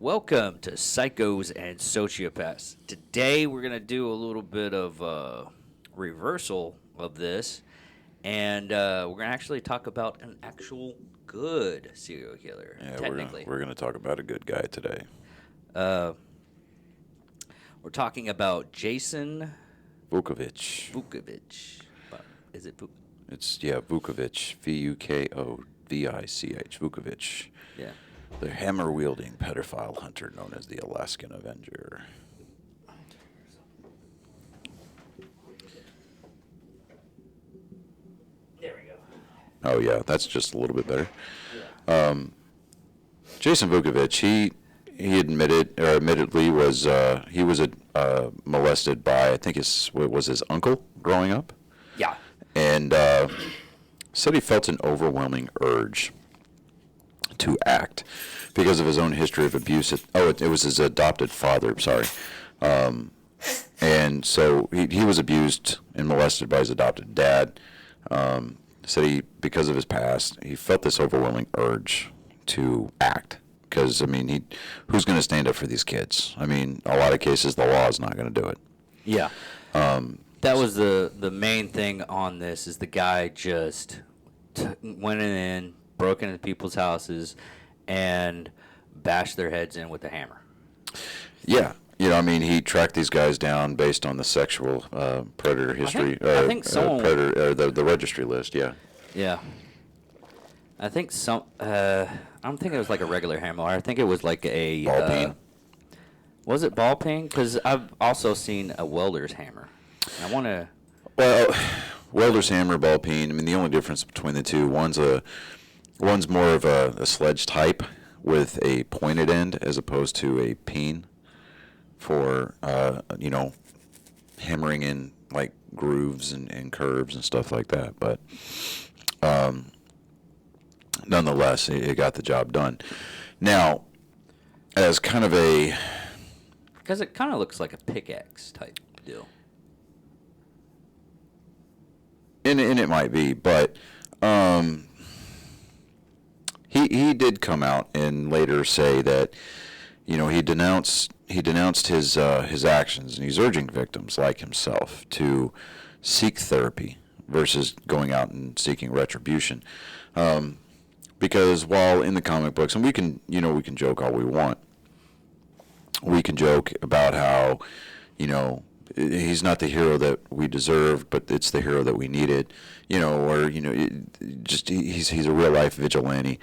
Welcome to Psychos and Sociopaths. Today we're going to do a little bit of reversal of this, and we're going to actually talk about an actual good serial killer, Yeah, technically. we're gonna talk about a good guy today. Uh, we're talking about Jason Vukovich. Vukovich. Is it It's Vukovich. Vukovich. Vukovich. Yeah. The hammer-wielding pedophile hunter known as the Alaskan Avenger. There we go. Oh yeah, that's just a little bit better. Yeah. Jason Vukovich, he admittedly was molested by, I think what was his uncle growing up, Yeah. and said he felt an overwhelming urge to act because of his own history of abuse. It was his adopted father. Sorry. And so he was abused and molested by his adopted dad. Said because of his past, he felt this overwhelming urge to act. Because, I mean, who's going to stand up for these kids? I mean, a lot of cases, the law is not going to do it. Yeah. That was the main thing on this is the guy just went in, broke into people's houses, and bashed their heads in with a hammer. Yeah. I mean, he tracked these guys down based on the sexual predator history. I think someone predator, the registry list, yeah. Yeah. I think I don't think it was like a regular hammer. I think it was like a... Ball peen. Was it ball peen? Because I've also seen a welder's hammer. I want to... Well, welder's hammer, ball peen, I mean, the only difference between the two, one's more of a sledge type with a pointed end as opposed to a peen for, hammering in, like, grooves and curves and stuff like that. But nonetheless, it got the job done. Now, as kind of a... Because it kind of looks like a pickaxe type deal. And it might be, but he did come out and later say that, he denounced his actions, and he's urging victims like himself to seek therapy versus going out and seeking retribution. Because while in the comic books, and we can joke all we want. We can joke about how, he's not the hero that we deserved, but it's the hero that we needed, he's a real life vigilante.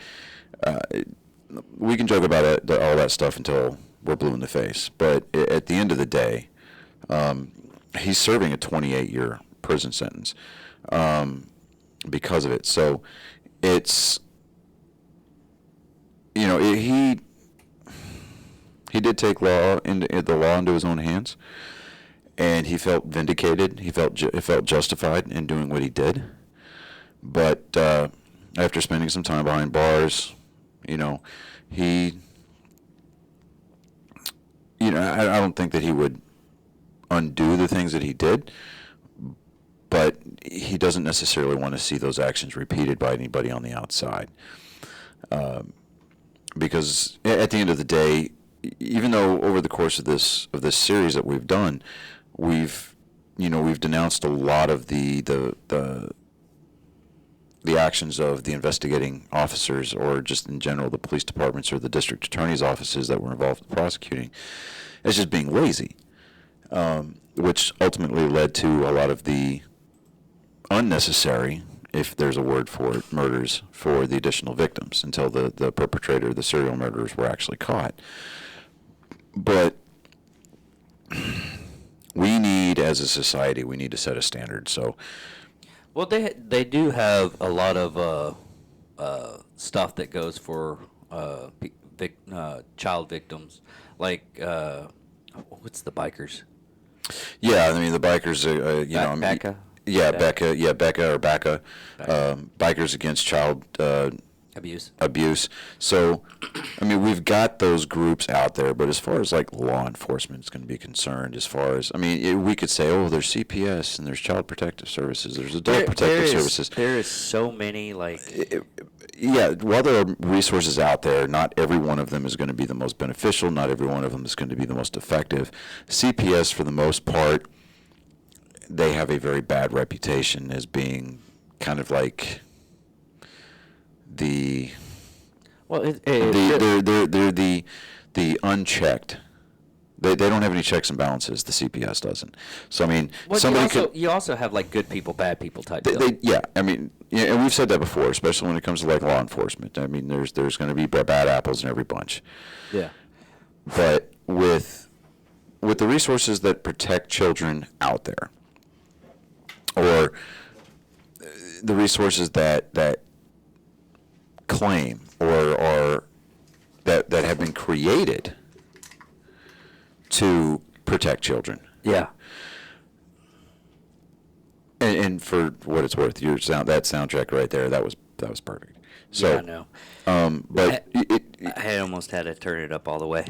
We can joke about all that stuff until we're blue in the face, but at the end of the day, he's serving a 28-year prison sentence because of it. So it's, he did take the law into his own hands. And he felt vindicated. He felt justified in doing what he did. But after spending some time behind bars, I don't think that he would undo the things that he did. But he doesn't necessarily want to see those actions repeated by anybody on the outside. Because at the end of the day, even though over the course of this series that we've done, we've denounced a lot of the actions of the investigating officers, or just in general the police departments or the district attorney's offices that were involved in prosecuting, as just being lazy, which ultimately led to a lot of the unnecessary, if there's a word for it, murders for the additional victims until the perpetrator, the serial murderers, were actually caught. But we need, as a society, we need to set a standard. So, well, they do have a lot of stuff that goes for child victims, like what's the bikers? Yeah, I mean the bikers, Becca. Yeah, Becca. Yeah, Becca or Becca. Bikers Against Child Abuse. So, I mean, we've got those groups out there, but as far as like law enforcement is going to be concerned, we could say, oh, there's CPS and there's Child Protective Services, there's Adult Protective Services. There is so many yeah, while there are resources out there, not every one of them is going to be the most beneficial. Not every one of them is going to be the most effective. CPS, for the most part, they have a very bad reputation as being kind of like the Well, they're the unchecked. They don't have any checks and balances. The CPS doesn't. So I mean, well, somebody you also have like good people, bad people type deal. yeah, I mean, yeah, and we've said that before, especially when it comes to like law enforcement. I mean, there's going to be bad apples in every bunch. Yeah. But with the resources that protect children out there, or the resources that claim or that have been created to protect children. Yeah. And for what it's worth, that soundtrack right there, that was perfect. So, yeah, I know. But I almost had to turn it up all the way.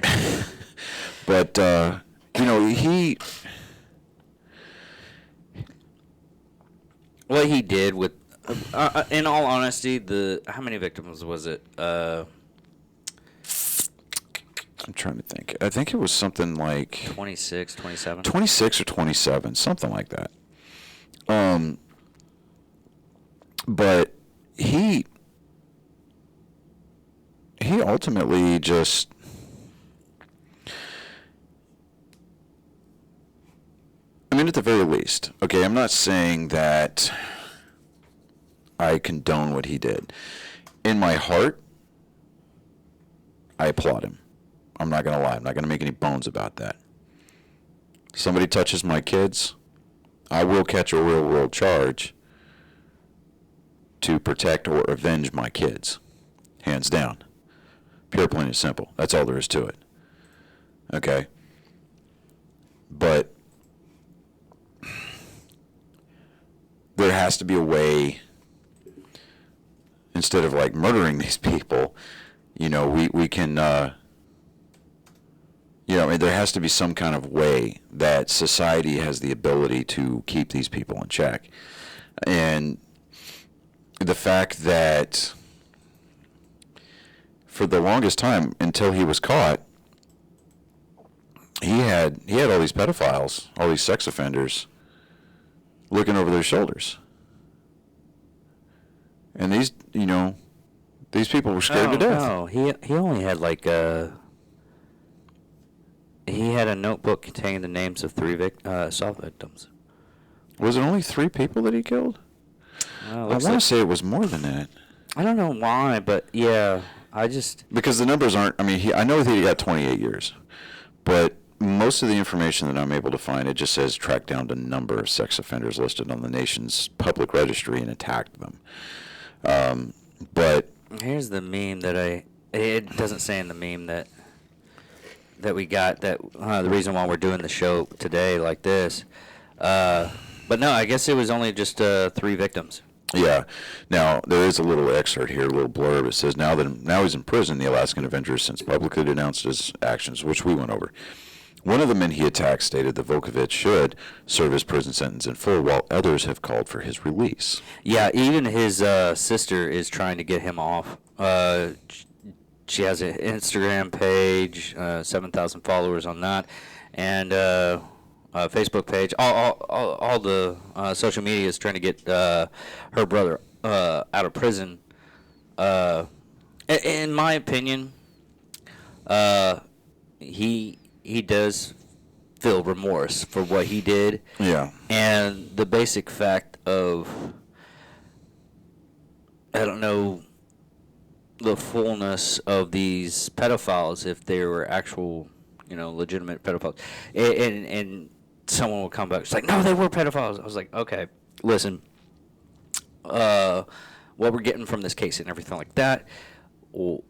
But What he did with, in all honesty, how many victims was it? I'm trying to think. I think it was something like 26, 27? 26 or 27, something like that. But he ultimately just, I mean, at the very least, okay, I'm not saying that I condone what he did. In my heart, I applaud him. I'm not going to lie. I'm not going to make any bones about that. Somebody touches my kids, I will catch a real world charge to protect or avenge my kids. Hands down. Pure, plain and simple. That's all there is to it. Okay? But there has to be a way, instead of like murdering these people, we can, there has to be some kind of way that society has the ability to keep these people in check. And the fact that for the longest time, until he was caught, he had all these pedophiles, all these sex offenders looking over their shoulders. And these people were scared to death. No, he only had like he had a notebook containing the names of 3 assault victims. Was it only 3 people that he killed? I want to say it was more than that. I don't know why, but yeah, because the numbers aren't. I mean, I know that he got 28 years, but most of the information that I'm able to find, it just says track down the number of sex offenders listed on the nation's public registry and attacked them. But here's the meme that it doesn't say in the meme that we got that the reason why we're doing the show today like this. But no, I guess it was only just 3 victims. Yeah. Now, there is a little excerpt here, a little blurb. It says, now he's in prison, the Alaskan Avenger has since publicly denounced his actions, which we went over. One of the men he attacked stated that Vukovich should serve his prison sentence in full, while others have called for his release. Yeah, even his sister is trying to get him off. She has an Instagram page, 7,000 followers on that, and Facebook page. All the social media is trying to get her brother out of prison. In my opinion, he does feel remorse for what he did. Yeah. And the basic fact of, I don't know the fullness of these pedophiles, if they were actual, legitimate pedophiles. And someone will come back, it's like, no, they were pedophiles. I was like, okay, listen, what we're getting from this case and everything like that, well,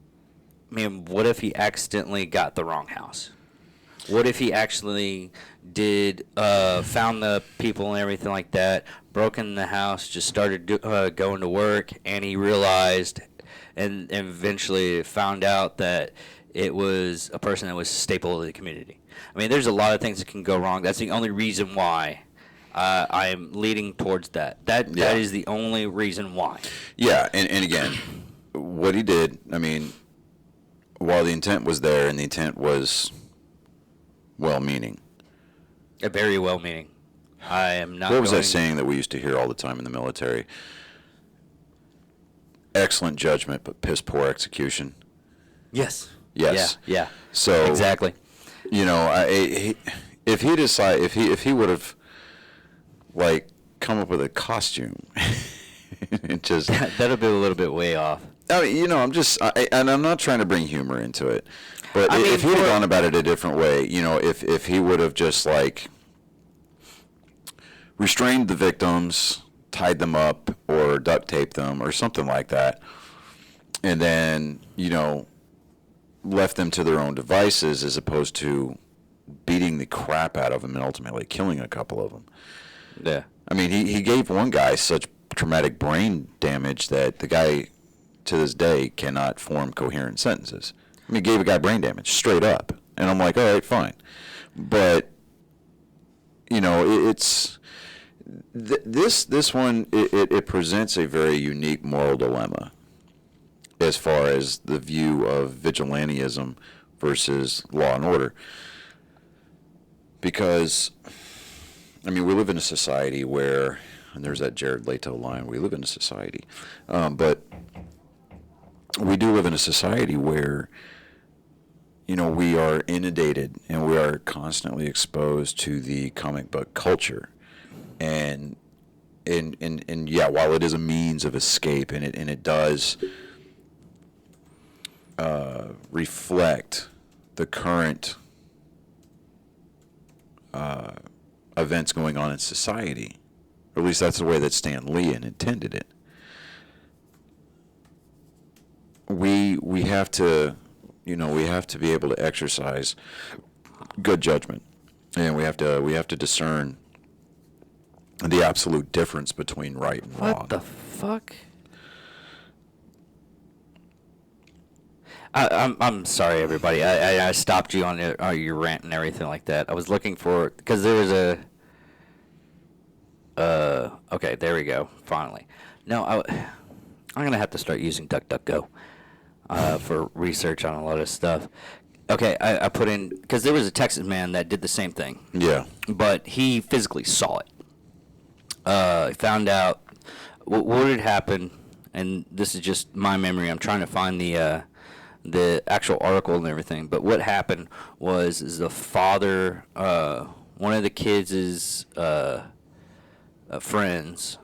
I mean, what if he accidentally got the wrong house? What if he actually did, found the people and everything like that, broke in the house, just started going to work, and he realized and eventually found out that it was a person that was a staple of the community? I mean, there's a lot of things that can go wrong. That's the only reason why I'm leading towards that. That is the only reason why. Yeah, and again, what he did, I mean, while the intent was there, and the intent was well-meaning. A very well-meaning. I am not. What was that going- saying that we used to hear all the time in the military? Excellent judgment, but piss poor execution. Yes. Yes. Yeah. So Exactly. You know, if he would have like come up with a costume, it just That'll be a little bit way off. I mean, you know, and I'm not trying to bring humor into it, but I mean, if he'd have gone about it a different way, you know, if he would have just like restrained the victims, tied them up, or duct taped them, or something like that, and then, you know, left them to their own devices as opposed to beating the crap out of them and ultimately killing a couple of them. Yeah. I mean, he gave one guy such traumatic brain damage that the guy to this day cannot form coherent sentences. I mean, he gave a guy brain damage straight up. And I'm like, all right, fine. But, you know, it's this one, it presents a very unique moral dilemma as far as the view of vigilantism versus law and order. Because, I mean, we live in a society where, and there's that Jared Leto line, we live in a society, but we do live in a society where, you know, we are inundated and we are constantly exposed to the comic book culture. And yeah, while it is a means of escape and it does reflect the current events going on in society, or at least that's the way that Stan Lee intended it. We have to, you know, we have to be able to exercise good judgment, and we have to discern the absolute difference between right and wrong. What the fuck? I'm sorry, everybody. I stopped you on your rant and everything like that. I was looking for, because there was a. Okay, there we go. Finally. No, I'm gonna have to start using DuckDuckGo for research on a lot of stuff. Okay, I put in, because there was a Texas man that did the same thing. Yeah. But he physically saw it. Found out what had happened, and this is just my memory. I'm trying to find the actual article and everything. But what happened is the father, one of the kids' friends,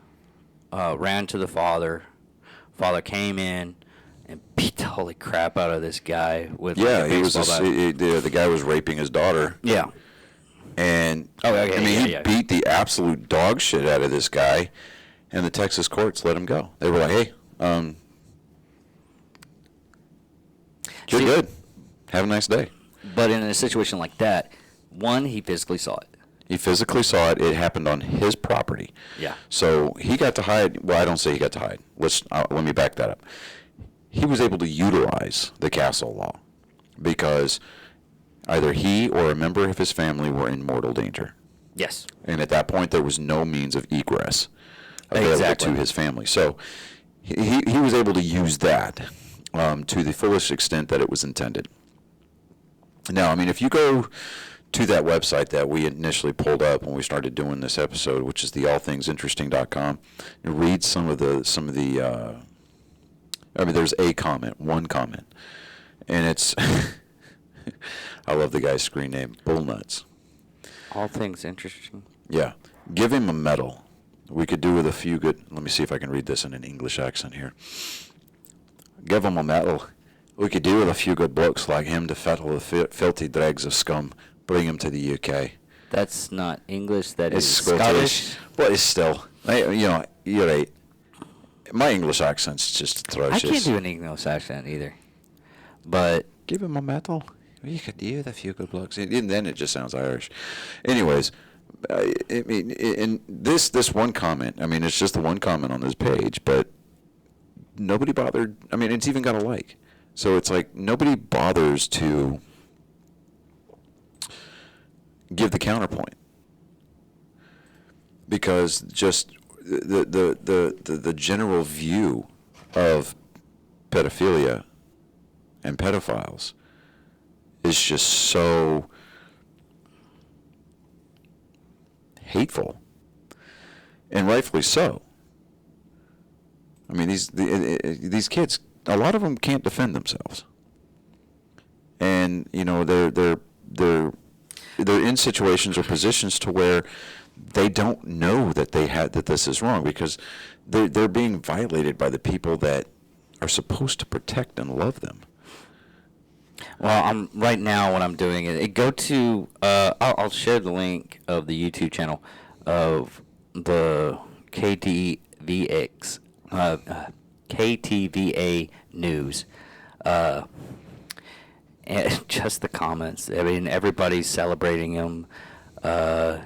ran to the father. Father came in and beat the holy crap out of this guy with like a baseball bat. The guy was raping his daughter. Yeah. And okay, I mean, yeah. he beat the absolute dog shit out of this guy, and the Texas courts let him go. They were like, "Hey, you're good. Have a nice day." But in a situation like that, one, he physically saw it. He physically saw it. It happened on his property. Yeah. So he got to hide. Well, I don't say he got to hide. Let me back that up. He was able to utilize the castle law because either he or a member of his family were in mortal danger. Yes. And at that point, there was no means of egress available to his family. So he was able to use that to the fullest extent that it was intended. Now, I mean, if you go to that website that we initially pulled up when we started doing this episode, which is the allthingsinteresting.com, and read some of the I mean, there's one comment, and it's I love the guy's screen name, Bullnuts. All things interesting. Yeah. Give him a medal. We could do with a few good. Let me see if I can read this in an English accent here. Give him a medal. We could do with a few good blokes like him to fettle the filthy dregs of scum. Bring him to the UK. That's not English. That is It's Scottish. But it's still, you know, you're right. My English accent's just atrocious. I can't do an English accent either. But Give him a medal. We could do with a few good blokes. And then it just sounds Irish. Anyways, I mean, in this one comment, I mean, it's just the one comment on this page, but nobody bothered. I mean, it's even got a like. So it's like nobody bothers to give the counterpoint, because just the general view of pedophilia and pedophiles is just so hateful, and rightfully so. I mean, these kids, a lot of them can't defend themselves, and you know they're in situations or positions to where they don't know that that this is wrong, because they're being violated by the people that are supposed to protect and love them. Well, I'm right now. What I'm doing is go to. I'll share the link of the YouTube channel of the KTVA news, and just the comments. I mean, everybody's celebrating him. But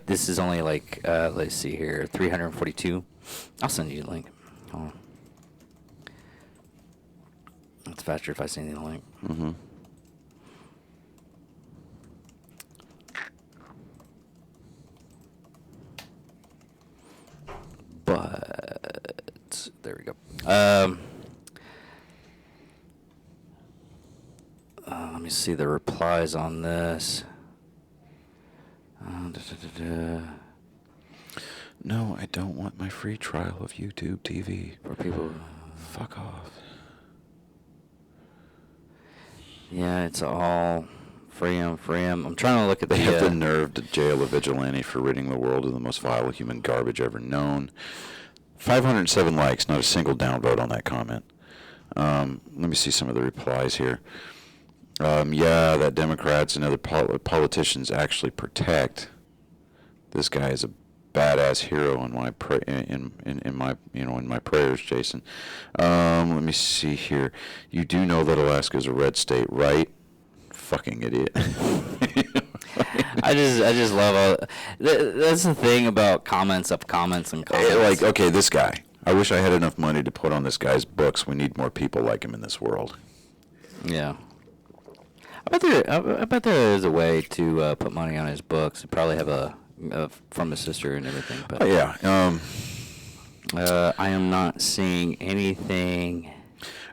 this is only like let's see here, 342. I'll send you the link. Hold on. It's faster if I send you the link. Mm-hmm. But there we go. Let me see the replies on this. No, I don't want my free trial of YouTube TV. For people. Fuck off. Yeah, it's all free 'em. I'm trying to look at They have the nerve to jail a vigilante for ridding the world of the most vile human garbage ever known. 507 likes, not a single downvote on that comment. Let me see some of the replies here. Yeah, that Democrats and other politicians actually protect. This guy is a badass hero in my in my prayers, Jason. Let me see here. You do know that Alaska is a red state, right? Fucking idiot. I just love all. That's the thing about comments and comments. Like, okay, this guy. I wish I had enough money to put on this guy's books. We need more people like him in this world. Yeah. I bet there is a way to put money on his books. He'd probably have a from his sister and everything. But yeah. I am not seeing anything.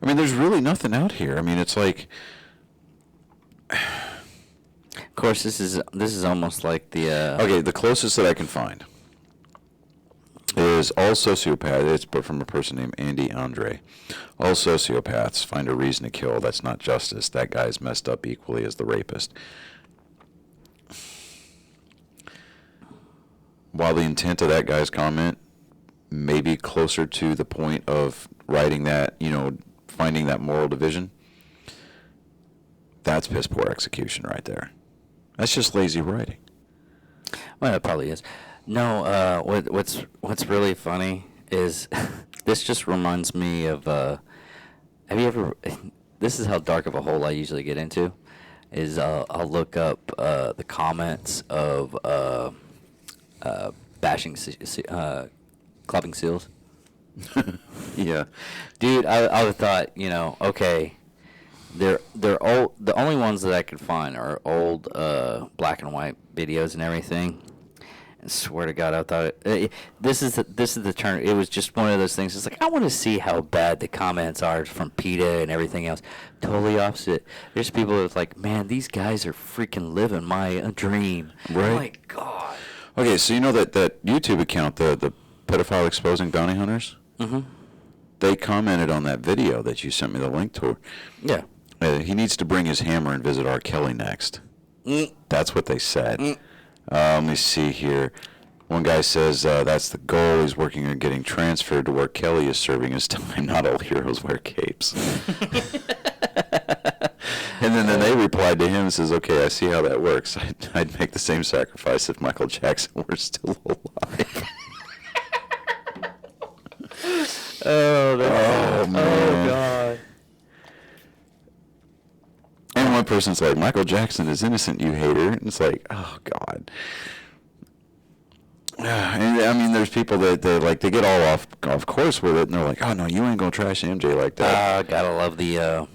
I mean, there's really nothing out here. I mean, it's like. Of course, this is almost like the. Okay, the closest that I can find is all sociopaths. It's from a person named Andy Andre. All sociopaths find a reason to kill. That's not justice. That guy's messed up equally as the rapist. While the intent of that guy's comment may be closer to the point of writing that, finding that moral division, that's piss poor execution right there. That's just lazy writing. Well, it probably is. No, what's really funny is this just reminds me of. Have you ever? This is how dark of a hole I usually get into. Is I'll look up the comments of bashing clubbing seals. Yeah, dude, I thought okay. They're old. The only ones that I could find are old black and white videos and everything. And swear to God, I thought this is the turn. It was just one of those things. It's like, I want to see how bad the comments are from PETA and everything else. Totally opposite. There's people that's like, man, these guys are freaking living my dream. Right. Oh my God. Okay, so you know that YouTube account, the pedophile exposing bounty hunters. Mm-hmm. They commented on that video that you sent me the link to. Yeah. He needs to bring his hammer and visit R. Kelly next. That's what they said. Let me see here. One guy says that's the goal. He's working on getting transferred to where Kelly is serving his time. Not all heroes wear capes. And then they replied to him and says, okay, I see how that works. I'd make the same sacrifice if Michael Jackson were still alive. Oh, man. Oh, God. And one person's like, Michael Jackson is innocent, you hater. And it's like, oh, God. And I mean, there's people that they get all off course with it, and they're like, oh, no, you ain't going to trash MJ like that. Gotta love the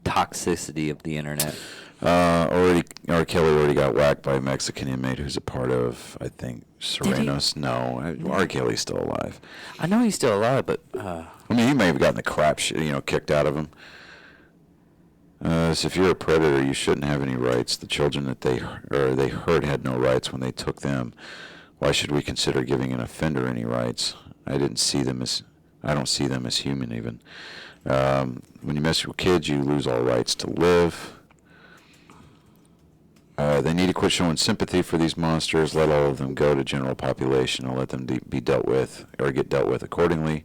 toxicity of the internet. R. Kelly already got whacked by a Mexican inmate who's a part of, I think, Serenos. No, R. Kelly's still alive. I know he's still alive, but I mean, he may have gotten the crap, kicked out of him. So if you're a predator, you shouldn't have any rights. The children that they hurt had no rights when they took them. Why should we consider giving an offender any rights? I don't see them as human even. When you mess with kids, you lose all rights to live. They need to quit showing sympathy for these monsters. Let all of them go to general population and let them be dealt with or get dealt with accordingly.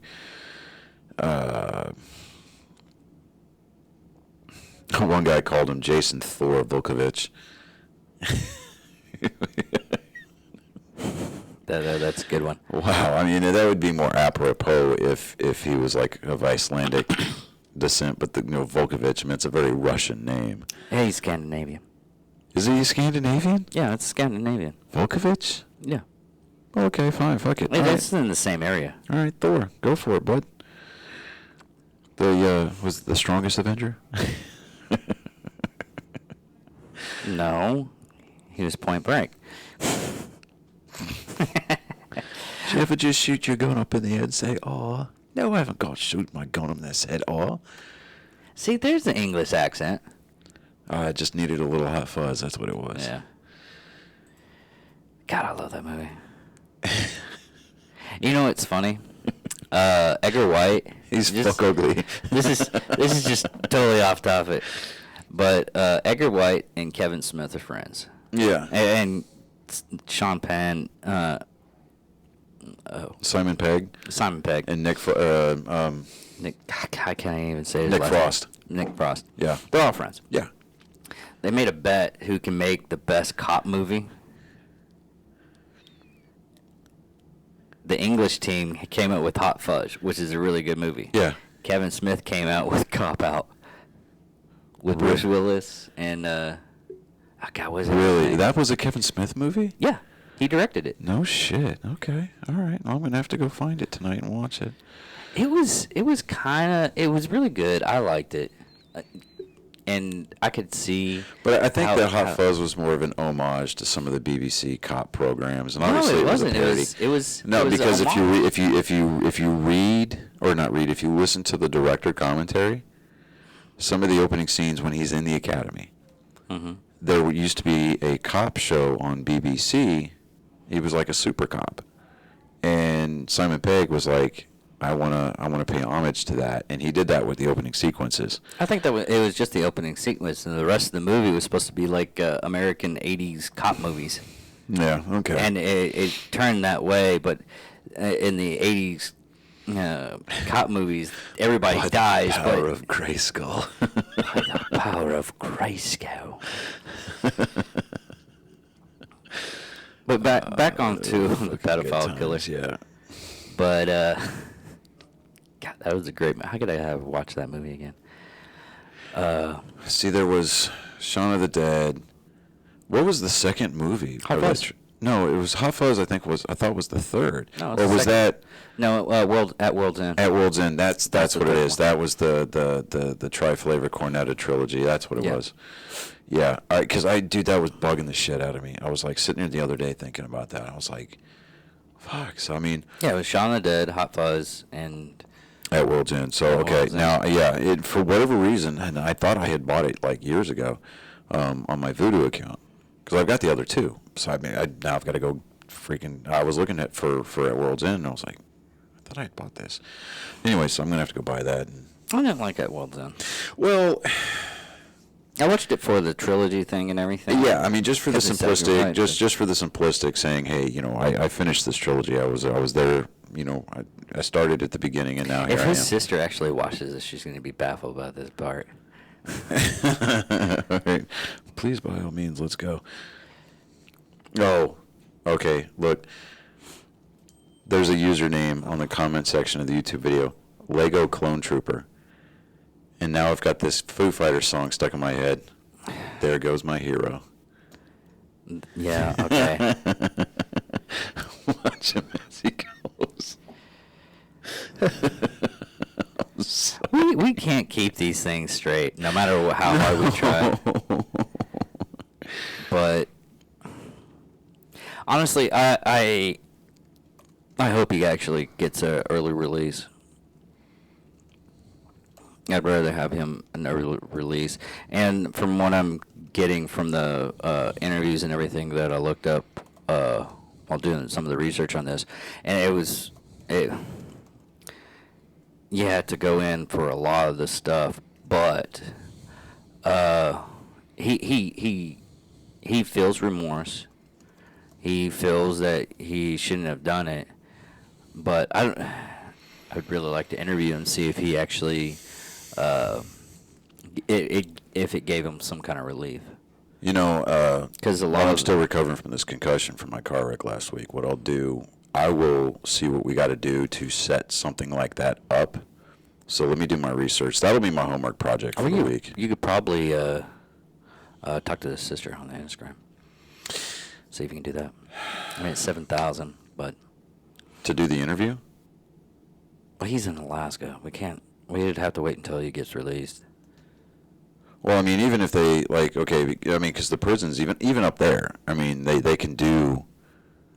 One guy called him Jason Thor Vukovich. That's a good one. Wow, I mean that would be more apropos if he was like of Icelandic descent, but Vukovich, I mean, it's a very Russian name. Yeah, he's Scandinavian. Is he Scandinavian? Yeah, it's Scandinavian. Vukovich? Yeah. Okay, fine, fuck it. Hey, All that's right. in the same area. All right, Thor, go for it, bud. Was the strongest Avenger? No, he was Point Break. Did you ever just shoot your gun up in the head and say, "Aw"? No, I haven't got to shoot my gun up in this head, "Aw." See, there's the English accent. I just needed a little hot fuzz. That's what it was. Yeah. God, I love that movie. You know what's funny? Edgar White. He's just, fuck ugly. This is just totally off topic, but Edgar White and Kevin Smith are friends. Yeah. And Sean Penn. Simon Pegg. Simon Pegg. And Nick. I can't even say his Nick last Frost. name. Nick Frost. Yeah. They're all friends. Yeah. They made a bet who can make the best cop movie. The English team came out with Hot Fudge, which is a really good movie. Yeah. Kevin Smith came out with Cop Out with Really? Bruce Willis and God, what was it? Really? That was a Kevin Smith movie? Yeah, he directed it. No shit. Okay. All right. I'm gonna have to go find it tonight and watch it. It was really good. I liked it, and I could see. But I think how- that Hot how- Fuzz was more of an homage to some of the BBC cop programs, and No, obviously it was a wasn't. parody. It was. No, it was because a homage. if you read or not read, if you listen to the director commentary, some of the opening scenes when he's in the academy, Mhm. there used to be a cop show on BBC. He was like a super cop, and Simon Pegg was like, I wanna pay homage to that, and he did that with the opening sequences. I think that it was just the opening sequence, and the rest of the movie was supposed to be like American '80s cop movies. Yeah. Okay. And it turned that way, but in the '80s cop movies, everybody By dies. The power but of Grayskull. by the power of Grayskull. But back on to the Good pedophile times, killer. Yeah. But God, that was a great. How could I have watched that movie again? See, there was Shaun of the Dead. What was the second movie? Hot Fuzz. No, it was Hot Fuzz. I thought was the third. No, it's or the was second. that No, World's End. at World's End? That's That's what the it third is. one. That was the Tri-Flavor Cornetto trilogy. That's what it Yeah. was. Yeah, because dude, that was bugging the shit out of me. I was like sitting here the other day thinking about that. I was like, fuck. So I mean, Yeah, it was Shaun of the Dead, Hot Fuzz, and at World's End. So okay, World's End. now yeah, for whatever reason, and I thought I had bought it like years ago on my Vudu account because I've got the other two. So I mean, now I've got to go freaking. I was looking at for at World's End, and I was like, I thought I had bought this. Anyway, so I'm gonna have to go buy that. I didn't like that World's End. Well, I watched it for the trilogy thing and everything. yeah, I mean, just for the Because it says you're simplistic, right, just for the simplistic, saying, hey, I finished this trilogy. I was there. I started at the beginning, and now If here I his am. sister actually watches this, she's going to be baffled about this part. All right. Please, by all means, let's go. Oh, okay. Look, there's a username on the comment section of the YouTube video, Lego Clone Trooper. And now I've got this Foo Fighters song stuck in my head. There goes my hero. Yeah, okay. Watch him as he goes. we can't keep these things straight, no matter how hard we try. But honestly, I hope he actually gets an early release. I'd rather have him an early release. And from what I'm getting from the interviews and everything that I looked up while doing some of the research on this, and you had to go in for a lot of the stuff, but he feels remorse. He feels that he shouldn't have done it, but I'd really like to interview him, see if he actually, if it gave him some kind of relief. You know, 'Cause a lot while I'm of- still recovering from this concussion from my car wreck last week, what I'll do, I will see what we got to do to set something like that up. So let me do my research. That'll be my homework project for the week. You could probably talk to his sister on the Instagram. See if you can do that. I mean, it's 7,000, but To do the interview? well, he's in Alaska. We'd have to wait until he gets released. Well, I mean, even if they, like, okay, I mean, because the prisons, even up there, I mean, they can do...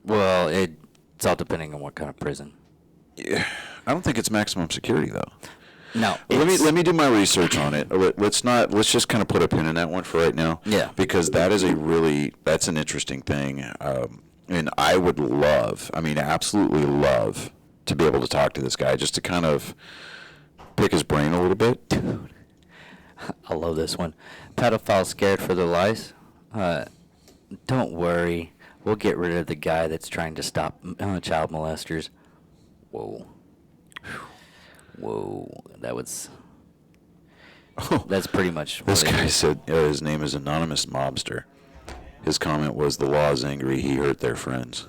Well, it's all depending on what kind of prison. Yeah, I don't think it's maximum security, though. No. Let me do my research on it. Let's just kind of put a pin in that one for right now. Yeah. Because that's an interesting thing. And I would absolutely love to be able to talk to this guy, just to kind of pick his brain a little bit. Dude, I love this one. Pedophiles scared for their lives? Don't worry. We'll get rid of the guy that's trying to stop child molesters. Whoa. Whoa. That's pretty much what This it guy is. said his name is Anonymous Mobster. His comment was, "The law is angry. He hurt their friends."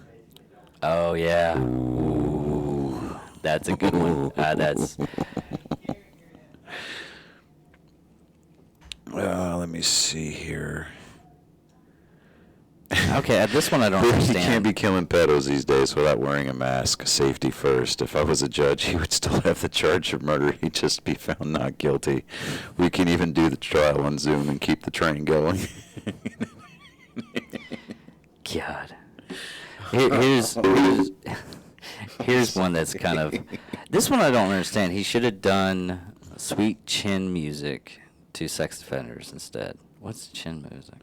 Oh, yeah. Ooh. That's a good one. Let me see here. Okay, this one I don't You understand. can't be killing pedos these days without wearing a mask. Safety first. If I was a judge, he would still have the charge of murder. He'd just be found not guilty. We can even do the trial on Zoom and keep the train going. God. Here's one that's kind of... This one I don't understand. He should have done sweet chin music to sex offenders instead. What's chin music?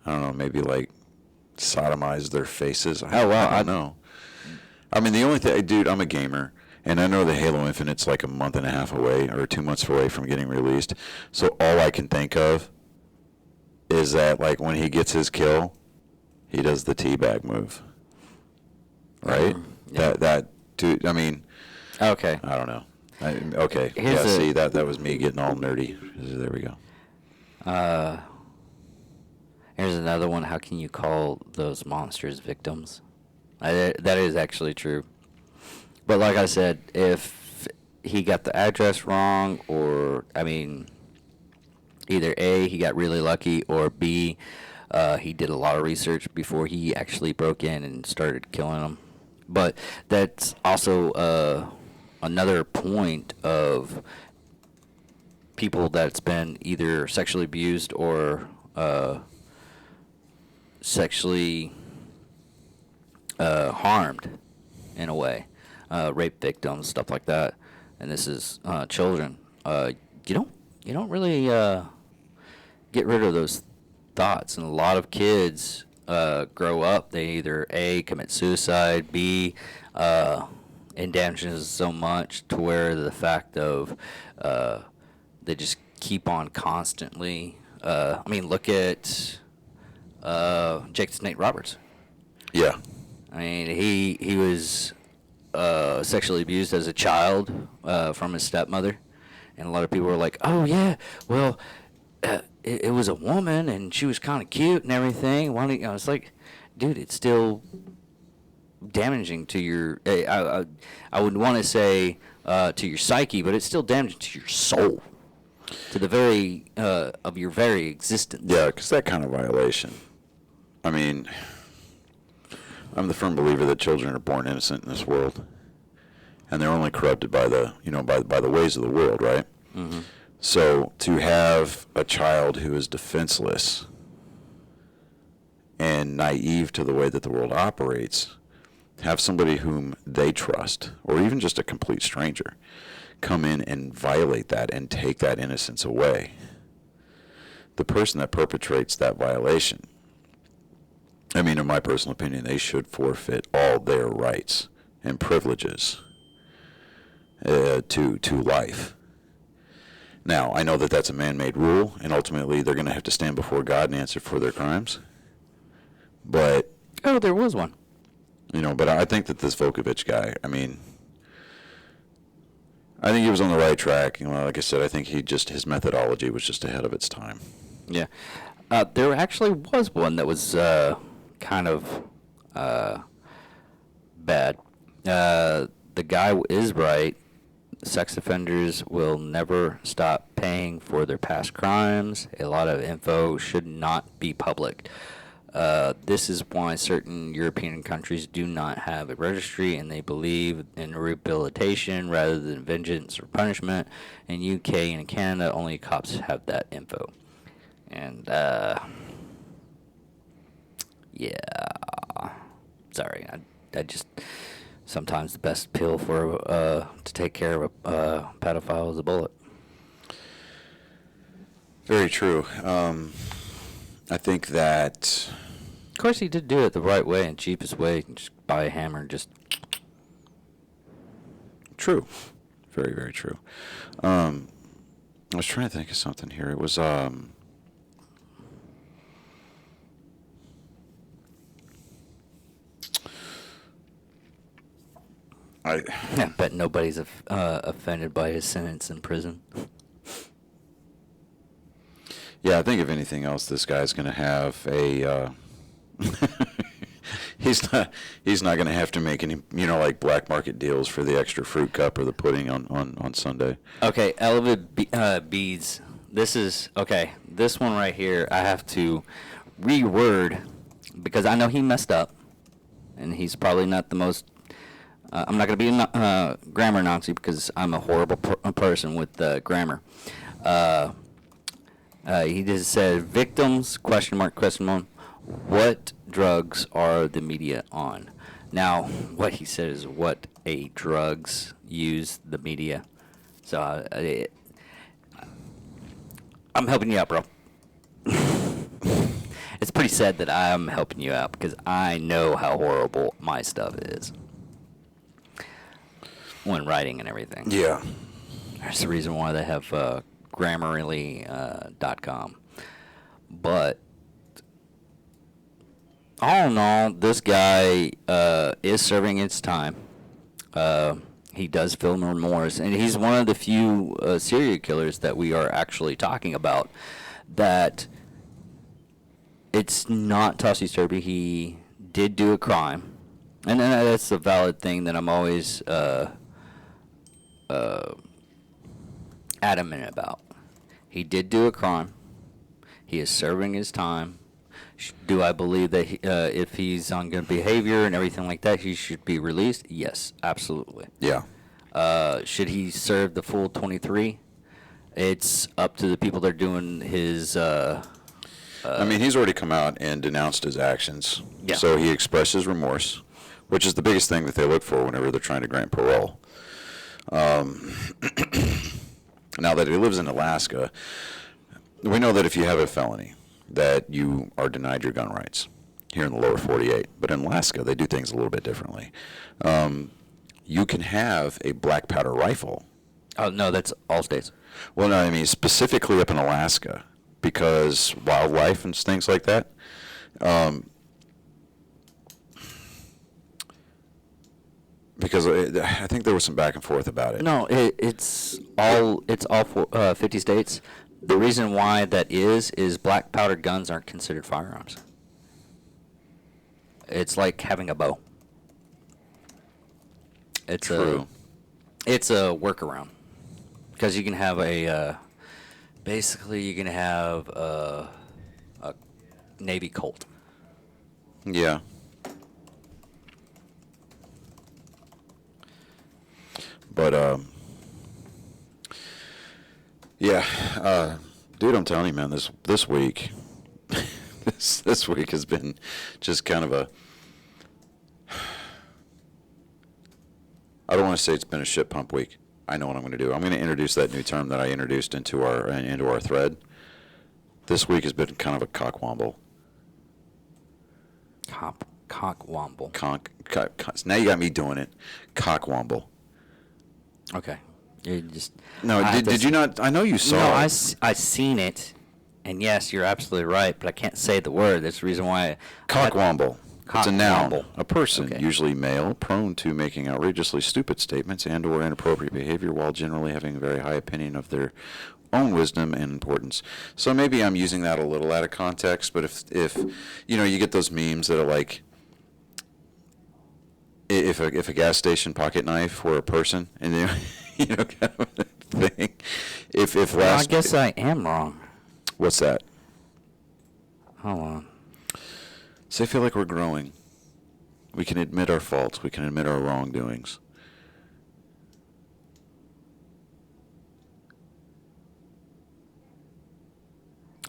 I don't know, maybe like sodomize their faces. Oh, wow. I don't know. I mean, the only thing, dude, I'm a gamer, and I know the Halo Infinite's like a month and a half away, or 2 months away from getting released. So all I can think of is that, like, when he gets his kill, he does the teabag move. Right? Yeah. That, dude, I mean, Okay. I don't know. Okay. Here's Yeah, a- see, that was me getting all nerdy. There we go. Here's another one. How can you call those monsters victims? That is actually true. But like I said, if he got the address wrong, or, I mean, either A, he got really lucky, or B, he did a lot of research before he actually broke in and started killing them. But that's also another point of people that's been either sexually abused or sexually harmed in a way, rape victims, stuff like that, and this is children. You don't really get rid of those thoughts, and a lot of kids grow up. They either A, commit suicide, B, it damages so much to where the fact of they just keep on constantly. I mean, look at Jake the Snake Roberts. Yeah. I mean, he was sexually abused as a child from his stepmother, and a lot of people were like, "Oh yeah, well, it was a woman and she was kind of cute and everything." Why don't you know? It's like, dude, it's still damaging to your. I would want to say to your psyche, but it's still damaging to your soul, to the very of your very existence. Yeah, because that kind of violation. I mean, I'm the firm believer that children are born innocent in this world, and they're only corrupted by the by the ways of the world, right? Mm-hmm. So to have a child who is defenseless and naive to the way that the world operates, have somebody whom they trust, or even just a complete stranger, come in and violate that and take that innocence away. The person that perpetrates that violation, I mean, in my personal opinion, they should forfeit all their rights and privileges to life. Now, I know that that's a man-made rule, and ultimately they're going to have to stand before God and answer for their crimes. But Oh, there was one. but I think that this Vukovich guy, I mean, I think he was on the right track. Like I said, I think his methodology was just ahead of its time. Yeah. There actually was one that was kind of bad. The guy is right. Sex offenders will never stop paying for their past crimes. A lot of info should not be public. This is why certain European countries do not have a registry, and they believe in rehabilitation rather than vengeance or punishment. In UK and Canada, only cops have that info. And, yeah. Sorry, I just... Sometimes the best pill for to take care of a pedophile is a bullet. Very true. I think that... Of course, he did do it the right way and cheapest way. Just buy a hammer and just... True. Very, very true. I was trying to think of something here. It was... I bet nobody's offended by his sentence in prison. Yeah, I think if anything else, this guy's going to have a... he's not going to have to make any, like black market deals for the extra fruit cup or the pudding on Sunday. Okay, elevated beads. This one right here, I have to reword because I know he messed up, and he's probably not the most... I'm not going to be a grammar Nazi because I'm a horrible person with grammar. He just said, victims, question mark, what drugs are the media on? Now, what he said is what drugs use the media. So I'm helping you out, bro. It's pretty sad that I'm helping you out because I know how horrible my stuff is. When writing and everything. Yeah. That's the reason why they have Grammarly.com. But all in all, this guy is serving his time. He does feel remorse, and he's one of the few serial killers that we are actually talking about that it's not topsy-turvy. He did do a crime, and that's a valid thing that I'm always adamant about. He did do a crime. He is serving his time. Do I believe that if he's on good behavior and everything like that, he should be released? Yes, absolutely. Yeah. Should he serve the full 23? It's up to the people that are doing his... I mean, he's already come out and denounced his actions. Yeah. So he expresses remorse, which is the biggest thing that they look for whenever they're trying to grant parole. Now that he lives in Alaska, we know that if you have a felony, that you are denied your gun rights here in the lower 48. But in Alaska, they do things a little bit differently. You can have a black powder rifle. Oh, no, that's all states. Well, no, I mean specifically up in Alaska because wildlife and things like that. Because I think there was some back and forth about it. No, it's all for 50 states. The reason why that is black powder guns aren't considered firearms. It's like having a bow. It's True. It's a workaround because you can have basically you can have a Navy Colt. Yeah. But Yeah, dude, I'm telling you, man, this week, this week has been just kind of a. I don't want to say it's been a shit pump week. I know what I'm going to do. I'm going to introduce that new term that I introduced into our thread. This week has been kind of a cockwomble. Cockwomble. Now you got me doing it. Cockwomble. Okay. You just. No, did you not? I know you saw No, it. I seen it, and yes, you're absolutely right, but I can't say the word. That's the reason why. Cockwomble. It's a noun. Cockwomble. A person, Okay. usually male, prone to making outrageously stupid statements and/or inappropriate behavior while generally having a very high opinion of their own wisdom and importance. So maybe I'm using that a little out of context, but if you get those memes that are like, if a gas station pocket knife were a person, and kind of a thing. If Well, I last. guess I am wrong. What's that? Hold on. So I feel like we're growing. We can admit our faults. We can admit our wrongdoings.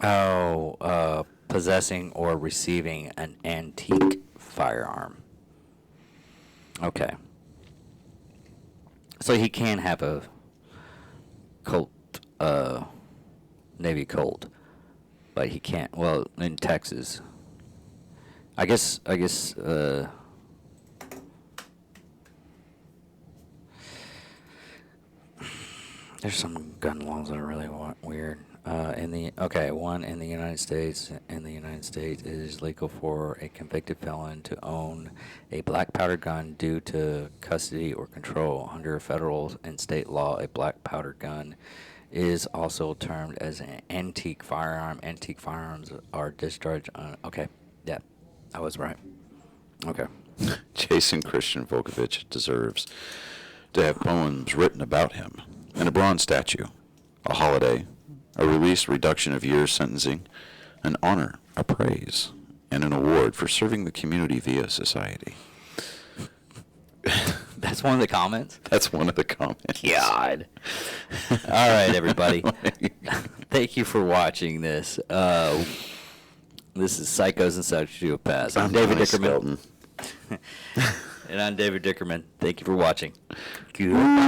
Oh, possessing or receiving an antique firearm. Okay. So he can have a Colt, Navy Colt, but he can't. Well, in Texas, I guess. There's some gun laws that are really weird. One in the United States. In the United States, it is legal for a convicted felon to own a black powder gun due to custody or control. Under federal and state law, a black powder gun is also termed as an antique firearm. Antique firearms are discharged on. Okay, yeah, I was right. Okay. Jason Christian Vukovich deserves to have poems written about him, and a bronze statue, a holiday, a release reduction of years sentencing, an honor, a praise, and an award for serving the community via society. That's one of the comments? That's one of the comments. God. All right, everybody. Thank you for watching this. This is Psychos and Sociopaths. I'm David Dickerman. And I'm David Dickerman. Thank you for watching. Good.